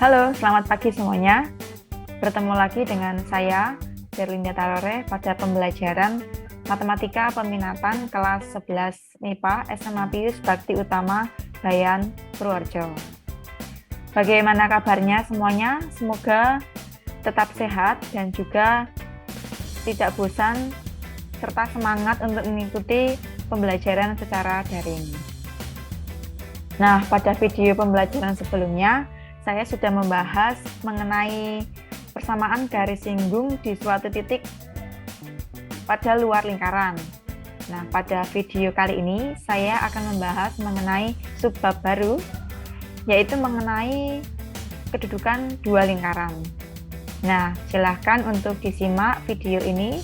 Halo, selamat pagi semuanya. Bertemu lagi dengan saya, Berlinda Tarore, pada pembelajaran Matematika Peminatan kelas 11 MIPA SMA Pius Bakti Utama Bayan, Purworejo. Bagaimana kabarnya semuanya? Semoga tetap sehat dan juga tidak bosan serta semangat untuk mengikuti pembelajaran secara daring. Nah, pada video pembelajaran sebelumnya, saya sudah membahas mengenai persamaan garis singgung di suatu titik pada luar lingkaran. Nah, pada video kali ini, saya akan membahas mengenai subbab baru, yaitu mengenai kedudukan dua lingkaran. Nah, silahkan untuk disimak video ini,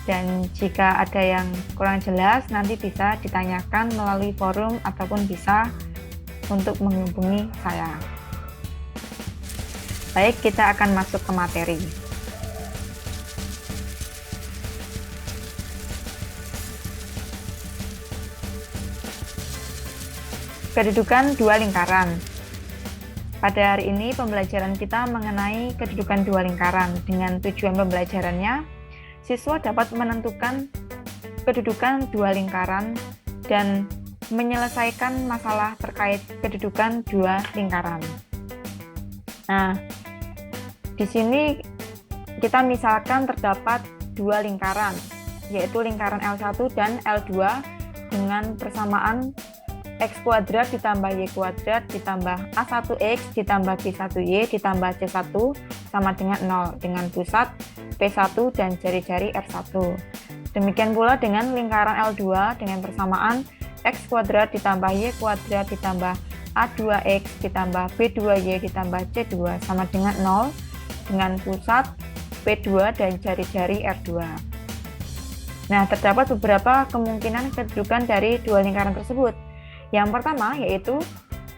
dan jika ada yang kurang jelas, nanti bisa ditanyakan melalui forum ataupun bisa untuk menghubungi saya. Baik, kita akan masuk ke materi. Kedudukan dua lingkaran. Pada hari ini pembelajaran kita mengenai kedudukan dua lingkaran. Dengan tujuan pembelajarannya, siswa dapat menentukan kedudukan dua lingkaran dan menyelesaikan masalah terkait kedudukan dua lingkaran. Nah, di sini kita misalkan terdapat dua lingkaran, yaitu lingkaran L1 dan L2 dengan persamaan X kuadrat ditambah Y kuadrat ditambah A1X ditambah B1Y ditambah C1 sama dengan 0 dengan pusat P1 dan jari-jari R1. Demikian pula dengan lingkaran L2 dengan persamaan X kuadrat ditambah Y kuadrat ditambah A2X ditambah B2Y ditambah C2 sama dengan 0 dengan pusat P2 dan jari-jari R2. Nah, terdapat beberapa kemungkinan kedudukan dari dua lingkaran tersebut. Yang pertama yaitu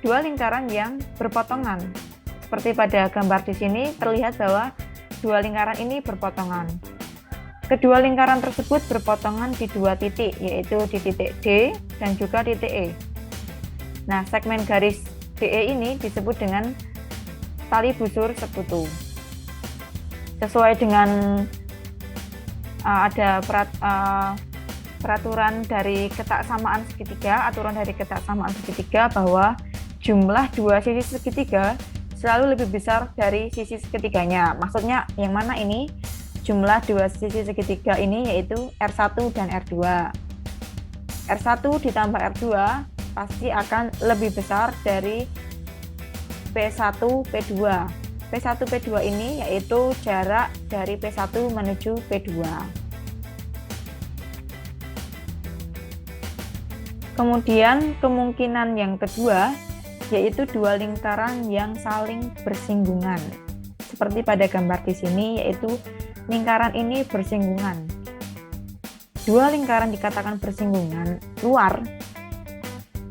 dua lingkaran yang berpotongan. Seperti pada gambar di sini terlihat bahwa dua lingkaran ini berpotongan. Kedua lingkaran tersebut berpotongan di dua titik, yaitu di titik D dan juga titik E. Nah, segmen garis DE ini disebut dengan tali busur sekutu. Sesuai dengan ada peraturan dari ketaksamaan segitiga, aturan dari ketaksamaan segitiga bahwa jumlah dua sisi segitiga selalu lebih besar dari sisi segitiganya. Maksudnya yang mana ini? Jumlah dua sisi segitiga ini yaitu R1 dan R2. R1 ditambah R2 pasti akan lebih besar dari P1 P2. P1 P2 ini yaitu jarak dari P1 menuju P2. Kemudian kemungkinan yang kedua yaitu dua lingkaran yang saling bersinggungan. Seperti pada gambar di sini, yaitu lingkaran ini bersinggungan. Dua lingkaran dikatakan bersinggungan luar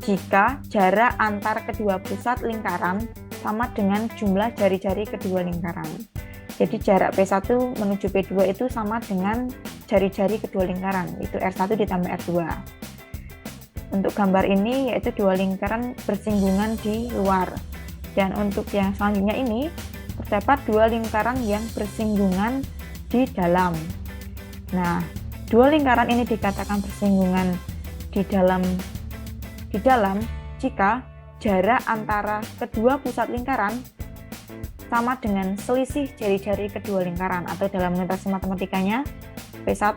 jika jarak antar kedua pusat lingkaran sama dengan jumlah jari-jari kedua lingkaran. Jadi jarak P1 menuju P2 itu sama dengan jari-jari kedua lingkaran, yaitu R1 ditambah R2. Untuk gambar ini yaitu dua lingkaran bersinggungan di luar. Dan untuk yang selanjutnya ini terdapat dua lingkaran yang bersinggungan di dalam. Nah, dua lingkaran ini dikatakan bersinggungan di dalam jika jarak antara kedua pusat lingkaran sama dengan selisih jari-jari kedua lingkaran, atau dalam notasi matematikanya P1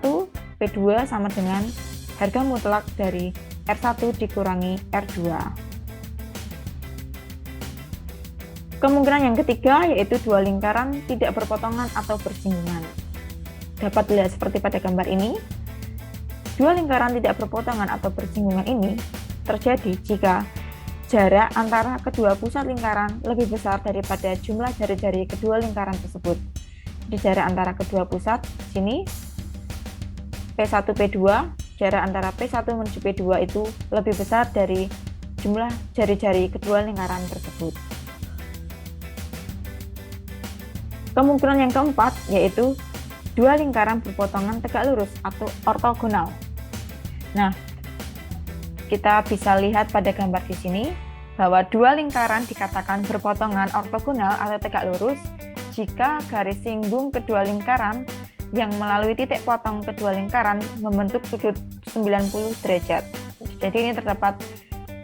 P2 sama dengan harga mutlak dari R1 dikurangi R2. Kemungkinan yang ketiga yaitu dua lingkaran tidak berpotongan atau bersinggungan. Dapat dilihat seperti pada gambar ini. Dua lingkaran tidak berpotongan atau bersinggungan ini terjadi jika jarak antara kedua pusat lingkaran lebih besar daripada jumlah jari-jari kedua lingkaran tersebut. Di jarak antara kedua pusat sini P1 P2, jarak antara P1 menuju P2 itu lebih besar dari jumlah jari-jari kedua lingkaran tersebut. Kemungkinan yang keempat yaitu dua lingkaran berpotongan tegak lurus atau ortogonal. Nah, kita bisa lihat pada gambar di sini, bahwa dua lingkaran dikatakan berpotongan ortogonal atau tegak lurus jika garis singgung kedua lingkaran yang melalui titik potong kedua lingkaran membentuk sudut 90 derajat. Jadi ini terdapat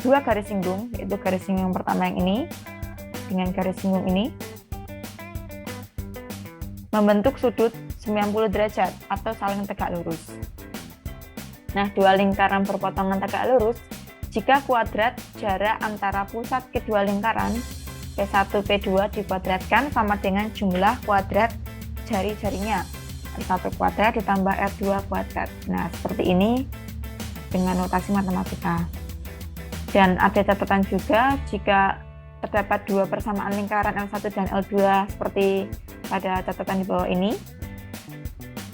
dua garis singgung, yaitu garis singgung yang pertama yang ini dengan garis singgung ini membentuk sudut 90 derajat atau saling tegak lurus. Nah, dua lingkaran berpotongan tegak lurus jika kuadrat jarak antara pusat kedua lingkaran P1, P2 dikuadratkan sama dengan jumlah kuadrat jari-jarinya. R1 kuadrat ditambah R2 kuadrat. Nah, seperti ini dengan notasi matematika. Dan ada catatan juga jika terdapat dua persamaan lingkaran L1 dan L2 seperti pada catatan di bawah ini,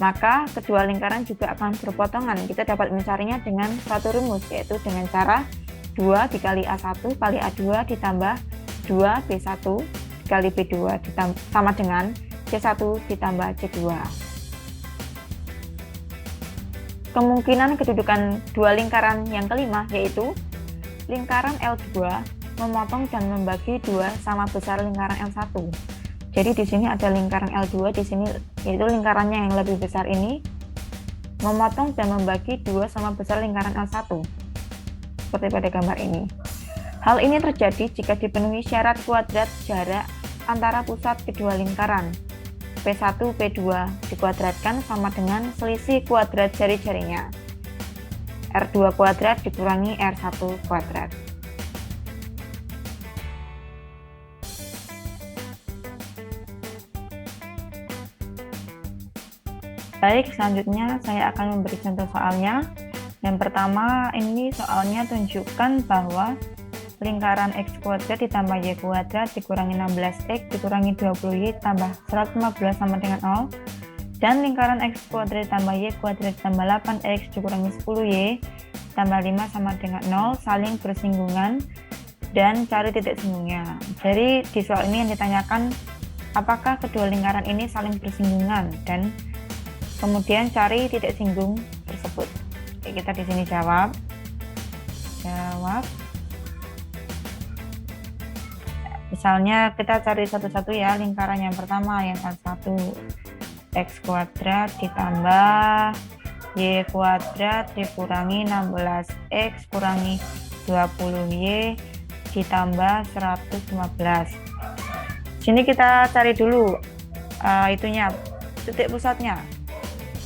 maka kedua lingkaran juga akan berpotongan. Kita dapat mencarinya dengan suatu rumus, yaitu dengan cara 2 dikali A1 kali A2 ditambah 2B1 dikali B2 sama dengan C1 ditambah C2. Kemungkinan kedudukan dua lingkaran yang kelima yaitu lingkaran L2 memotong dan membagi 2 sama besar lingkaran L1. Jadi di sini ada lingkaran L2, di sini yaitu lingkarannya yang lebih besar ini memotong dan membagi 2 sama besar lingkaran L1. Seperti pada gambar ini. Hal ini terjadi jika dipenuhi syarat kuadrat jarak antara pusat kedua lingkaran. P1, P2 dikuadratkan sama dengan selisih kuadrat jari-jarinya. R2 kuadrat dikurangi R1 kuadrat. Baik, selanjutnya saya akan memberi contoh soalnya. Yang pertama, ini soalnya tunjukkan bahwa lingkaran X kuadrat ditambah Y kuadrat dikurangi 16X dikurangi 20Y tambah 115 sama dengan 0. Dan lingkaran X kuadrat ditambah Y kuadrat ditambah 8X dikurangi 10Y tambah 5 sama dengan 0 saling bersinggungan dan cari titik singgungnya. Jadi di soal ini yang ditanyakan apakah kedua lingkaran ini saling bersinggungan dan kemudian cari titik singgung tersebut. Oke, kita di sini jawab. Misalnya kita cari satu-satu ya, lingkaran yang pertama yang L1 X kuadrat ditambah Y kuadrat dikurangi 16X kurangi 20Y ditambah 115. Sini kita cari dulu itunya, titik pusatnya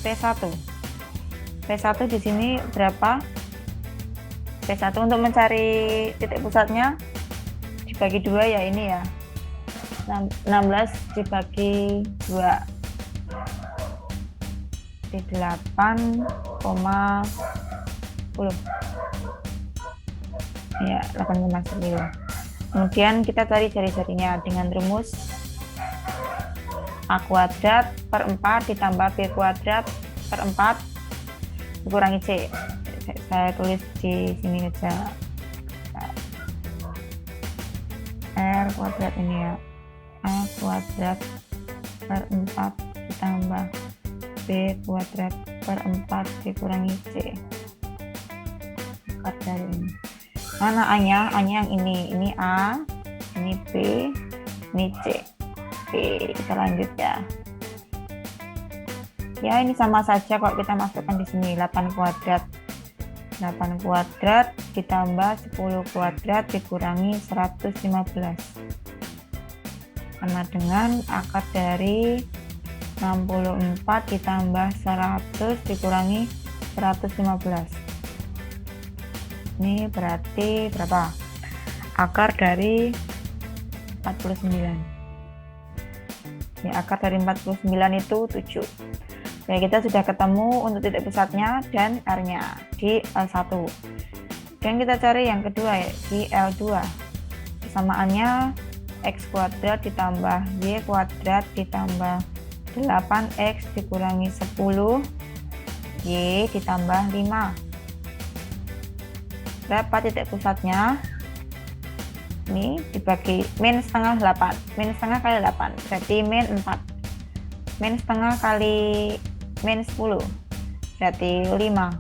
P1. P1 di sini berapa? P1 untuk mencari titik pusatnya dibagi 2 ya, ini ya. 16 dibagi 2 di 8,10. Ya, 8,10. Kemudian kita cari jari-jarinya dengan rumus A kuadrat per 4 ditambah B kuadrat per 4 dikurangi C. Saya tulis di sini aja. R kuadrat ini ya. A kuadrat per 4 ditambah B kuadrat per 4 dikurangi C. Akar dari ini. Mana A-nya? A-nya yang ini. Ini A, ini B, ini C. Oke, kita lanjut ya. Ya, ini sama saja kalau kita masukkan di sini 8 kuadrat. 8 kuadrat ditambah 10 kuadrat dikurangi 115. Sama dengan akar dari 64 ditambah 100 dikurangi 115. Ini berarti berapa? Akar dari 49. Ya, akar dari 49 itu 7. Ya, kita sudah ketemu untuk titik pusatnya dan R-nya di L1. Dan kita cari yang kedua ya, di L2. Persamaannya X kuadrat ditambah Y kuadrat ditambah 8X dikurangi 10 Y ditambah 5. Berapa titik pusatnya? Ini dibagi min setengah 8. Min setengah kali 8 berarti min 4. Min setengah kali min 10 berarti 5.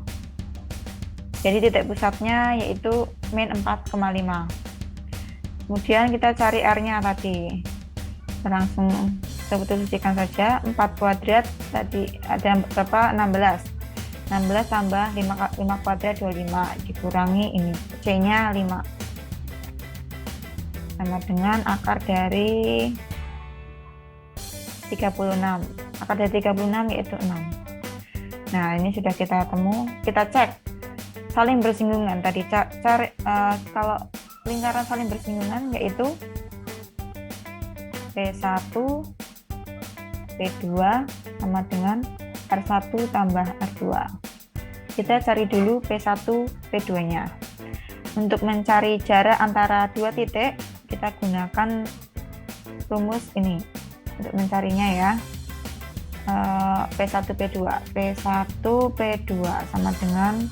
Jadi titik pusatnya yaitu min 4,5. Kemudian kita cari R-nya tadi. Langsung substitusikan saja. 4 kuadrat tadi ada berapa? 16. 16 tambah 5 kuadrat 25 dikurangi ini C-nya 5 sama dengan akar dari 36. Akar dari 36 yaitu 6. Nah, ini sudah kita cek saling bersinggungan tadi. Kalau lingkaran saling bersinggungan yaitu P1 P2 sama dengan R1 tambah R2. Kita cari dulu P1 P2 nya. Untuk mencari jarak antara dua titik kita gunakan rumus ini untuk mencarinya ya. P1 P2 sama dengan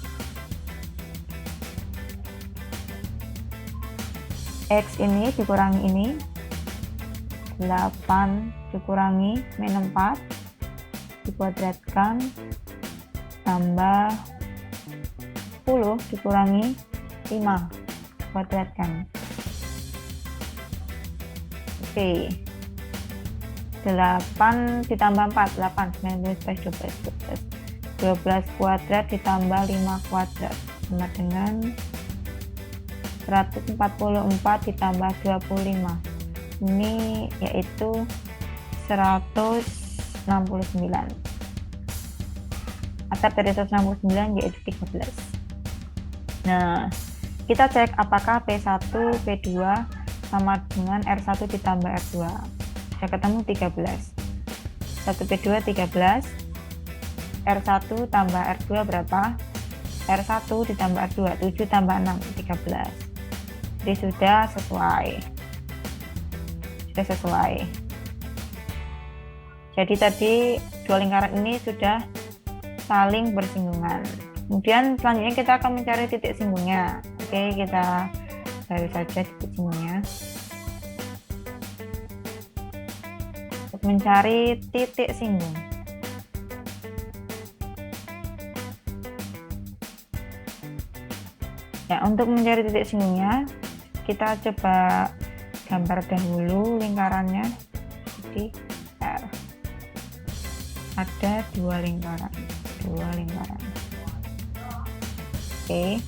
X ini dikurangi ini 8 dikurangi min 4 dikuadratkan tambah 10 dikurangi 5 kuadratkan. Oke, 8 ditambah 4 8 12 kuadrat ditambah 5 kuadrat sama dengan 144 ditambah 25, ini yaitu 169. Akar dari 169 yaitu 13. Nah, kita cek apakah P1 P2 sama dengan R1 ditambah R2. Sudah ketemu 13. 1 P2 13, R1 tambah R2 berapa? R1 ditambah R2 7 tambah 6 13. Jadi sudah sesuai. Jadi tadi dua lingkaran ini sudah saling bersinggungan. Kemudian selanjutnya kita akan mencari titik singgungnya. Oke, kita cari saja titik singgungnya. Untuk mencari titik singgung, ya, untuk mencari titik singgungnya kita coba gambar dahulu lingkarannya. Jadi R ada dua lingkaran. Oke,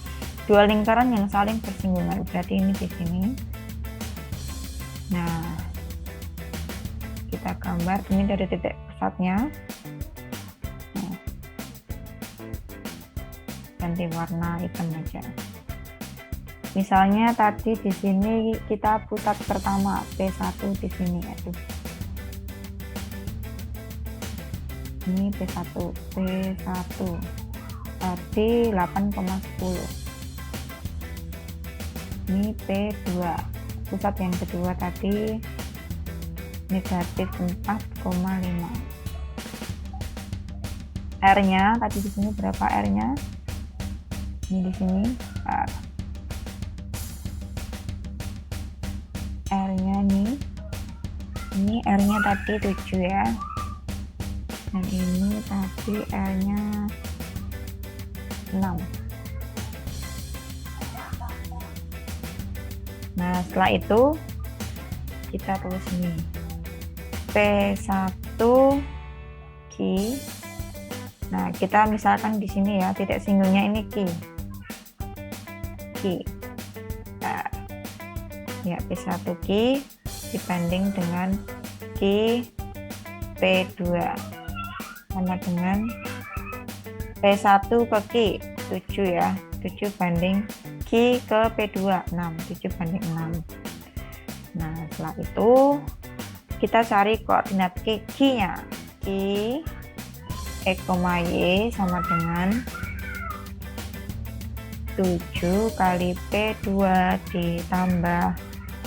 dua lingkaran yang saling bersinggungan, berarti ini di sini. Nah, kita gambar ini dari titik pusatnya. Nah, ganti warna hitam aja. Misalnya tadi di sini kita pusat pertama P1 di sini, aduh. Ini P1 tadi 8,10. Ini P2 pusat yang kedua tadi negatif 4,5. R-nya tadi di sini berapa R-nya? Ini di sini R-nya nih. Ini R-nya tadi 7 ya. Dan ini tadi R-nya 6. Nah, setelah itu kita tulis ini P1 Q. Nah, kita misalkan di sini ya, titik singgungnya ini Q. Nah, ya, P1 Q dibanding dengan Q P2 sama dengan P1 ke Q 7 ya, 7 banding Q ke P2 6, 7 banding 6. Nah, setelah itu kita cari koordinat Q-nya. Q X, Y sama dengan 7 kali P2 ditambah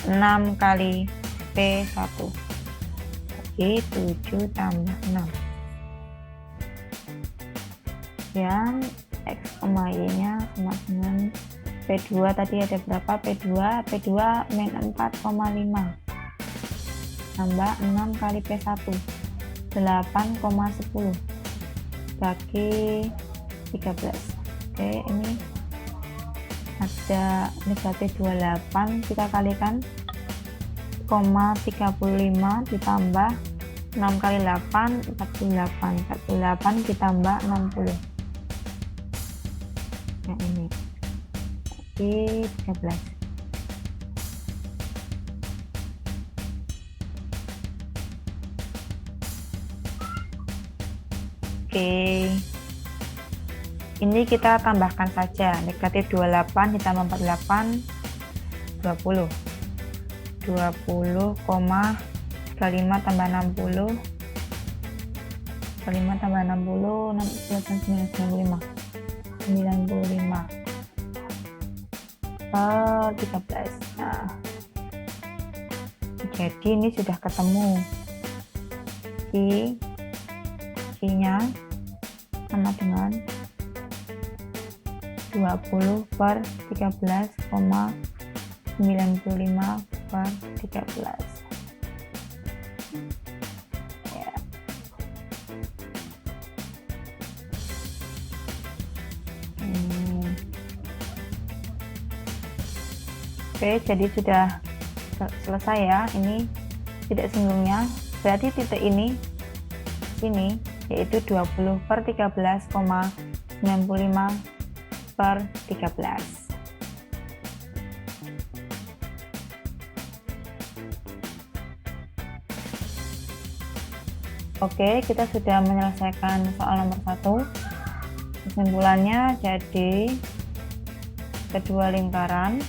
6 kali P1. Oke, 7 tambah 6. Yang X, Y-nya sama dengan P2 tadi ada berapa? P2 min 4,5 tambah 6 kali P1 8,10 bagi 13. Oke, ini ada negatif 28, kita kalikan ditambah 6 kali 8, 48. 48 ditambah 60. Nah ini. Jadi 13. Oke. Ini kita tambahkan saja. Negatif 28 ditambah 48, 20. 20,35 tambah 60. 25 tambah 60, 95. 95 per 13. Nah, jadi ini sudah ketemu. Q-nya sama dengan 20 per 13,95 per 13. Ya. Oke, jadi sudah selesai ya. Ini titik singgungnya. Berarti titik ini yaitu 20 per 13,95 per 13. Oke, kita sudah menyelesaikan soal nomor 1. Kesimpulannya, jadi kedua lingkaran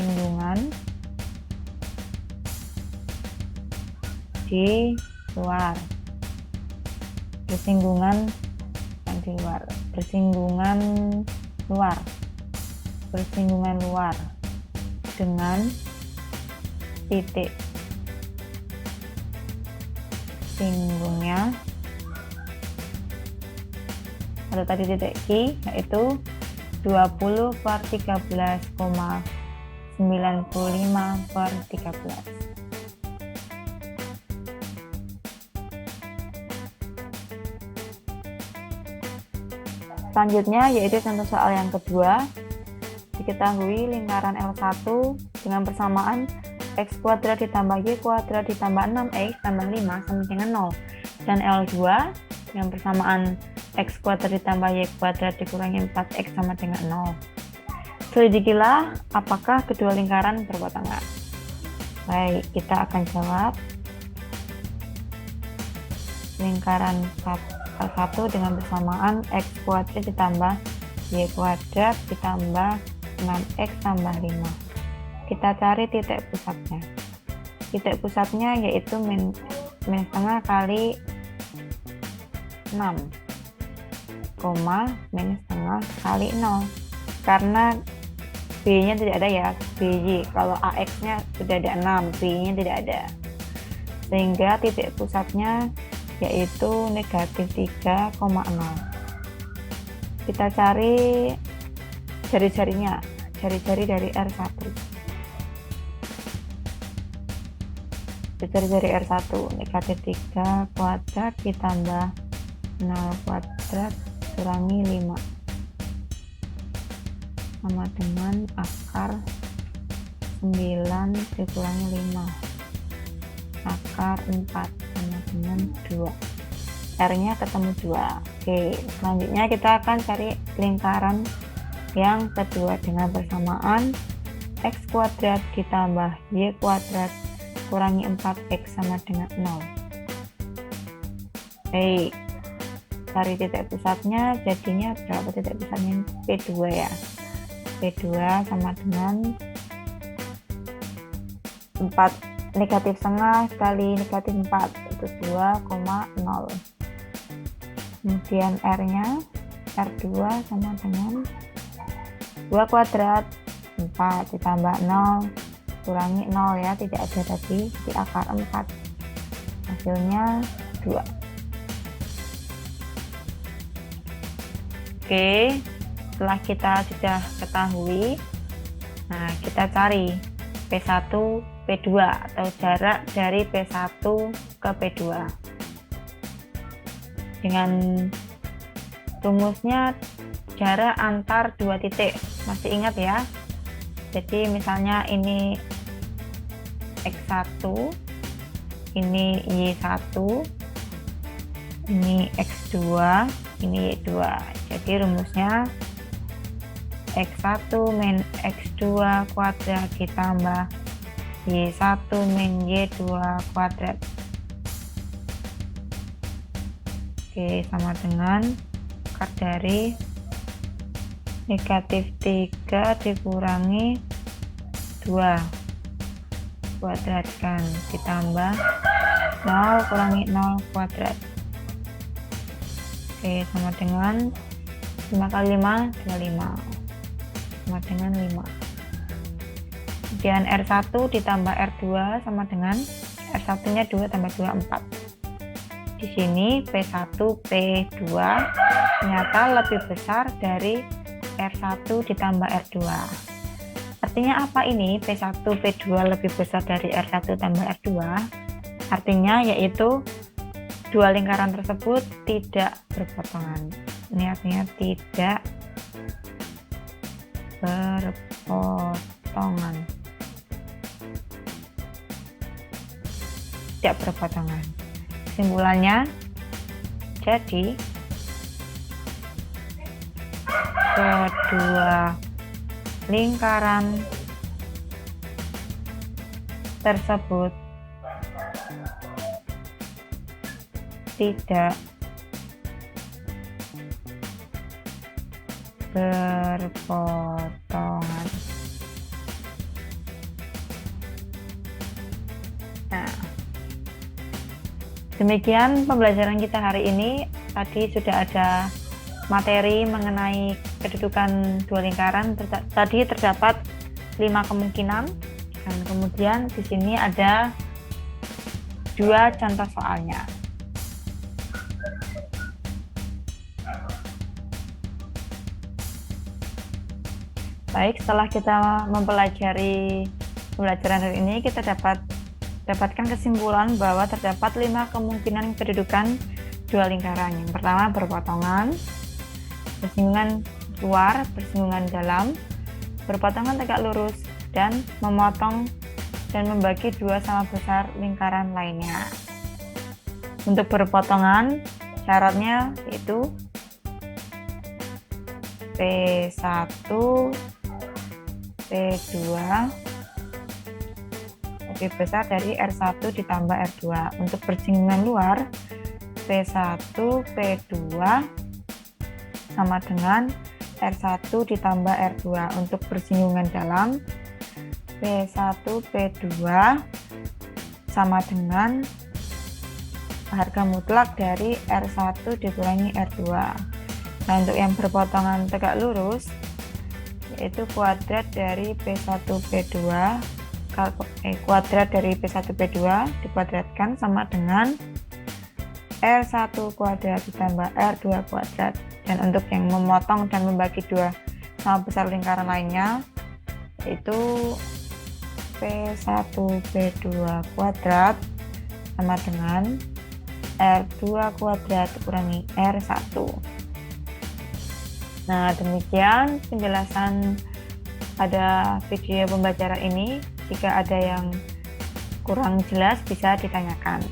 bersinggungan di luar. Bersinggungan luar dengan titik singgungnya atau tadi titik Q yaitu 20 per 13,95 per 13. Selanjutnya yaitu contoh soal yang kedua. Diketahui lingkaran L1 dengan persamaan x kuadrat ditambah y kuadrat ditambah 6x tambah 5 sama dengan 0, dan L2 dengan persamaan x kuadrat ditambah y kuadrat dikurangi 4x sama dengan 0. Selidikilah apakah kedua lingkaran berbatangan. Baik, kita akan jawab. Lingkaran L1 dengan persamaan x kuadrat ditambah y kuadrat ditambah 6x tambah 5. Kita cari titik pusatnya. Titik pusatnya yaitu min setengah kali 6, min setengah kali 0. Karena B-nya tidak ada ya, BY. Kalau AX-nya sudah ada 6, B-nya tidak ada. Sehingga titik pusatnya yaitu negatif 3,0. Kita cari jari-jarinya, jari-jari dari R1. Jari-jari R1 negatif 3 kuadrat ditambah 0 kuadrat kurangi 5 sama dengan akar 9 dikurangi 5 akar 4 sama dengan 2. R nya ketemu 2. Oke, selanjutnya kita akan cari lingkaran yang kedua dengan persamaan x kuadrat ditambah y kuadrat kurangi 4x sama dengan 0. Baik, cari titik pusatnya, jadinya berapa titik pusatnya? P2 ya. P2 sama dengan 4 negatif setengah kali negatif 4 itu 2,0. Kemudian R nya R2 sama dengan 2 kuadrat 4 ditambah 0 kurangi 0 ya, tidak ada tadi, di akar 4, hasilnya 2. Oke, setelah kita sudah ketahui, nah kita cari P1 P2 atau jarak dari P1 ke P2. dengan rumusnya jarak antar dua titik. Masih ingat ya? Jadi misalnya ini X1, ini Y1, ini X2, ini Y2. Jadi rumusnya X1 min X2 kuadrat ditambah Y1 min Y2 kuadrat. Oke, sama dengan akar dari negatif 3 dikurangi 2 kuadratkan ditambah 0 kurangi 0 kuadrat. Oke, sama dengan 5 kali 5, 25 sama dengan 5. Kemudian R1 ditambah R2 sama dengan R1 nya 2 tambah 2, 4. Di sini P1 P2 ternyata lebih besar dari R1 ditambah R2. Artinya apa ini? P1 P2 lebih besar dari R1 tambah R2. Artinya yaitu dua lingkaran tersebut tidak berpotongan. Ini artinya tidak berpotongan. Tidak berpotongan. Kesimpulannya, jadi kedua lingkaran tersebut tidak berpotongan. Nah, demikian pembelajaran kita hari ini. Tadi sudah ada materi mengenai kedudukan dua lingkaran. Tadi terdapat 5 kemungkinan, dan kemudian di sini ada 2 contoh soalnya. Baik, setelah kita mempelajari pembelajaran hari ini, kita dapatkan kesimpulan bahwa terdapat 5 kemungkinan kedudukan dua lingkaran. Yang pertama, berpotongan, bersinggungan luar, bersinggungan dalam, berpotongan tegak lurus, dan memotong dan membagi 2 sama besar lingkaran lainnya. Untuk berpotongan, syaratnya yaitu P1, P2 lebih besar dari R1 ditambah R2. Untuk bersinggungan luar, P1, P2 sama dengan R1 ditambah R2. Untuk bersinggungan dalam, P1, P2 sama dengan harga mutlak dari R1 dikurangi R2. Nah, untuk yang berpotongan tegak lurus, yaitu kuadrat dari P1, P2, kuadrat dari P1, P2 dikuadratkan sama dengan R1 kuadrat ditambah R2 kuadrat. Dan untuk yang memotong dan membagi 2 sama besar lingkaran lainnya, yaitu P1, P2 kuadrat sama dengan R2 kuadrat dikurangi R1. Nah, demikian penjelasan pada video pembelajaran ini. Jika ada yang kurang jelas bisa ditanyakan.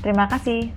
Terima kasih.